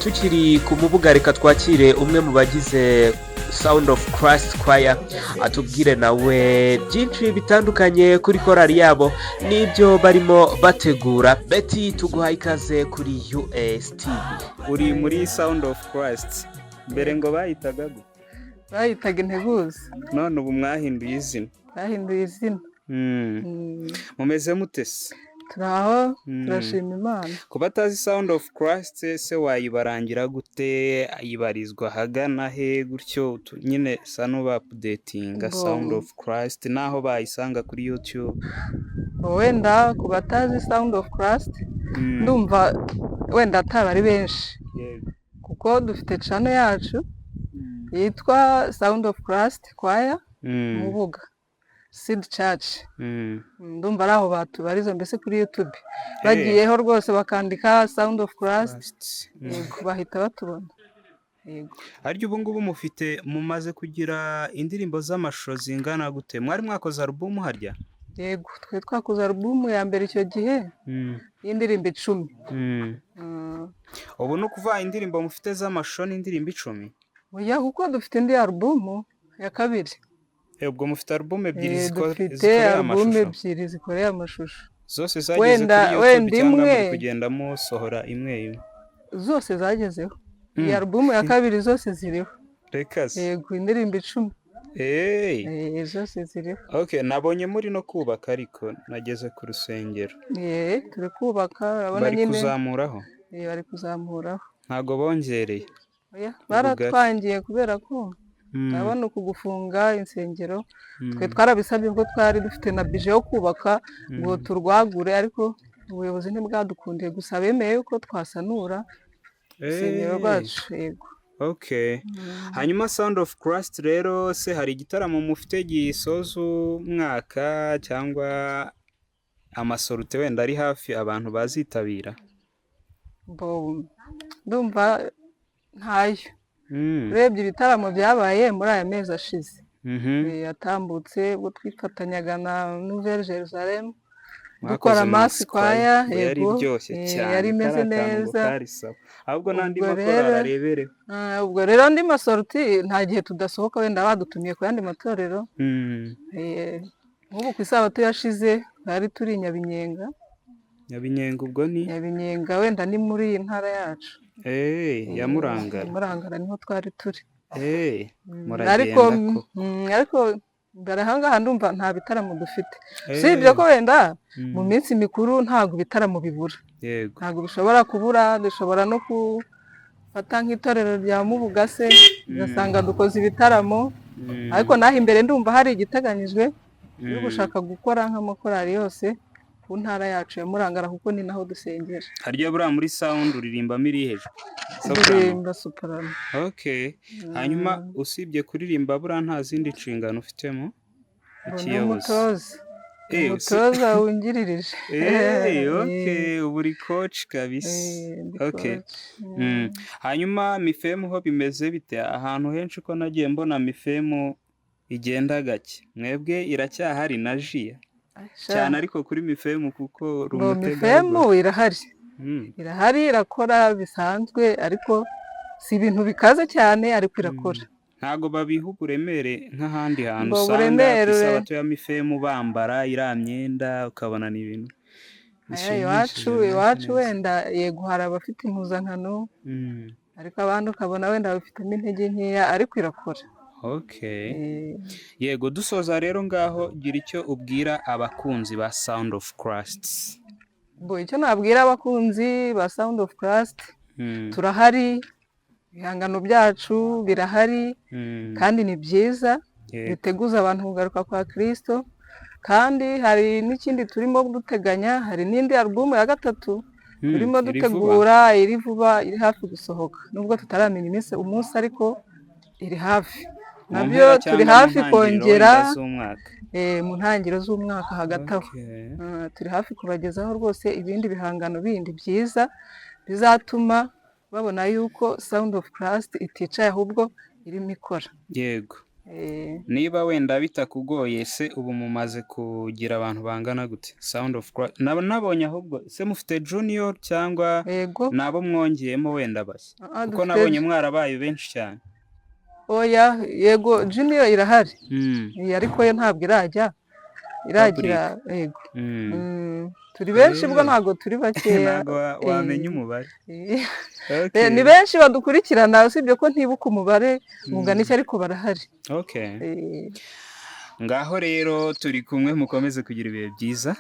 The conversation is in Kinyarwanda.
tukiri ku mubuga reka twakire umwe mu bagize Sound of Christ Choir atubwire nawe byinshi bitandukanye kuri korali yabo n'ibyo barimo bategura. Betty tuguhaye ikaze kuri USTV. Uri muri Sound of Christ, mbere ngo bayitaga bayitaga Integuza, none ubu mwahinduye izina. bahinduye izina. Mumeze mute se? Turaho turashima Imana. Ku batazi Sound of Christ se wayibarangira gute, ayibarizwa hagana he gutyo nyine sa n'uba updatinga Sound of Christ naho bayisanga kuri YouTube? Wenda ku batazi Sound of Christ ndumva wenda ataba ari benshi, kuko dufite channel yacu yitwa Sound of Christ Choir Mubuga Seed Church. Ndumva ari aho batubariza mbese kuri YouTube bagiyeho rwose bakandika Sound of Christ bahita batubona. Yego. Aryo ubu ngubu mufite mumaze kugira indirimbo z'amashusho zingana gute? Mwari mwakoze album harya? Yego, twe twakoze album ya mbere icyo gihe y'indirimbo 10. Ubu no kuva indirimbo mufite z'amashusho n'indirimbo 10? Oya, kuko dufite indi album ya kabiri. Ubwo mufite album ebyiri zikoreye amashusho. Zose zageze kuri YouTube cyangwa muri kugenda musohora imwe? Zose zagezeho. Iyi album ya kabiri zose ziriho. Rekase. Yego, indirimbo 10. Zose ziriho. Okay, nabonye muri no kubaka ariko nageze ku rusengero. Turi kubaka, urabona Bari nyine. kuzamuraho? Bari kuzamuraho. Ntago bongereye. Oya, baratwangiye kubera ko urabona uku gufunga insengero twe twarabisabye ko twari dufite na budget yo kubaka ngo turwagure, ariko ubuyobozi ntibwadukundiye, gusa bemeye yuko twasanura insengero rwacu. Yego. Okay. Hanyuma Sound of Christ rero se hari igitaramo mufite gisoza umwaka cyangwa amasorute wenda ari hafi abantu bazitabira? Ndumva ntayo. Urebye ibitaramo byabaye muri aya mezi ashize yatambutse ubwo twifatanyaga na Nouvelle Jerusalem dukora Mass Choir. Yego, yari imeze neza. Ahubwo nandi makorali arebereho. Ubwo rero andi masorti nta gihe tudasohoka, wenda badutumiye ku yandi matorero. Nk'ubu ku isabato yashize bari turi Nyabinyenga. Nyabinyenga ubwo ni? Nyabinyenga wenda ni muri iyi ntara yacu. Ya Murangara. Murangara niho twari turi. Muragenda ko. Ariko mbere ahangaha ndumva nta bitaramo dufite. Sibyo ko wenda mu minsi mikuru ntago bitaramo bibura. Yego. Ntago bishobora kubura, dushobora no kufata nk'itorero rya Mubuga se ugasanga dukoze ibitaramo. Ariko naho imbere ndumva hari igiteganyijwe yo gushaka gukora nk'amakorali yose ku ntara yacu ya Murangara, kuko ni naho dusengera. Harya buriya muri sound uririmbamo iri hejuru? Ndirimba soprano. Okay. Hanyuma usibye kuririmba buriya nta zindi nshingano ufitemo? Umutoza wungiririje. Okay, uri coach kabisa. Okay. Hanyuma Mifemu ho bimeze bite? Ahantu henshi ko nagiye mbona Mifemu igenda gake. Mwebwe iracyahari na Jia? Cyane ariko kuri Mifemu kuko Mifemu irahari. Irahari, irakora bisanzwe, ariko si ibintu bikaze cyane, ariko irakora. Ntago babiha uburemere nk'ahandi hantu usanga isabato ya Mifemu bambara iriya myenda ukabona ni ibintu iwacu wenda yego hari abafite impuzankano, ariko abandi ukabona wenda bafitemo intege nkeya, ariko irakora. Okay. Yego, dusoza rero ngaho gira icyo ubwira abakunzi ba Sound of Christ. Icyo nabwira abakunzi ba Sound of Christ, turahari, ibihangano byacu birahari, kandi ni byiza, biteguza abantu kugaruka kwa Kristo. Kandi hari n'ikindi turimo duteganya, hari n'indi album ya 3 turimo dutegura, iri vuba, iri hafi gusohoka, nubwo tutaramenya umunsi, ariko iri hafi. Nabyo turi hafi kongera mu ntangiriro z'umwaka hagati aho. Turi hafi kubagezaho rwose ibindi bihangano bindi byiza bizatuma babona yuko Sound of Christ iticaye, ahubwo irimo ikora. Yego. niba wenda bitakugoye se ubu mumaze kugira abantu bangana gute Sound of Christ nabonye ahubwo se mufite junior cyangwa nabo mwongeyemo wenda bashya kuko nabonye mwarabaye benshi cyane oya yego junior irahari ariko yo ntabwo iragira yego turi benshi bwo ntabwo turi bakeya ntabwo wamenya umubare ni benshi badukurikirana usibye ko ntibuka umubare ungana iki ariko barahari ngaho rero turi kumwe mukomeze kugira ibihe byiza